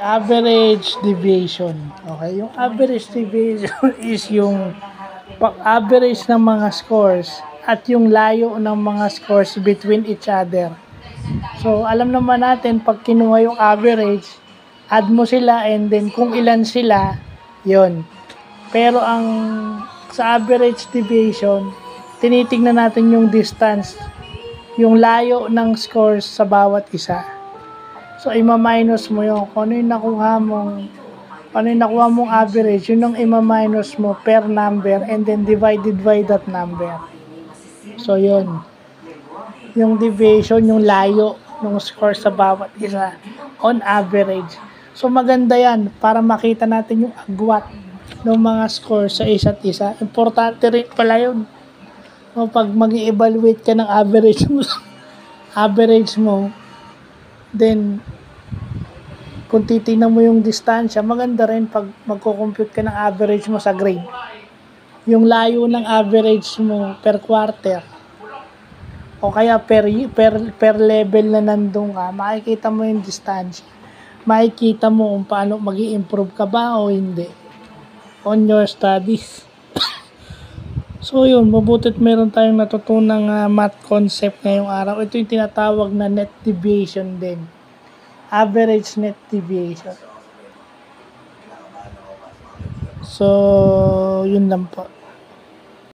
Average deviation. Okay, yung average deviation is yung average ng mga scores at yung layo ng mga scores between each other. So, alam naman natin, pag kinuha yung average, add mo sila and then kung ilan sila, yon. Pero ang sa average deviation, tinitingnan natin yung distance, yung layo ng scores sa bawat isa. So, ima-minus mo yun. Kung ano yung nakuha mong average, yun ang ima-minus mo per number and then divided by that number. So, yun. Yung deviation, yung layo ng score sa bawat isa on average. So, maganda yan para makita natin yung agwat ng mga score sa isa't isa. Importante rin pala yun. O, pag mag-evaluate ka ng average mo, then, kung titingnan mo yung distansya, maganda rin pag magko-compute ka ng average mo sa grade. Yung layo ng average mo per quarter, o kaya per level na nandun ka, makikita mo yung distansya. Makikita mo kung paano mag-i-improve ka ba o hindi on your studies. So yun, mabutit meron tayong natutunang math concept ngayong araw. Ito yung tinatawag na net deviation din. Average net deviation. So, yun lang po.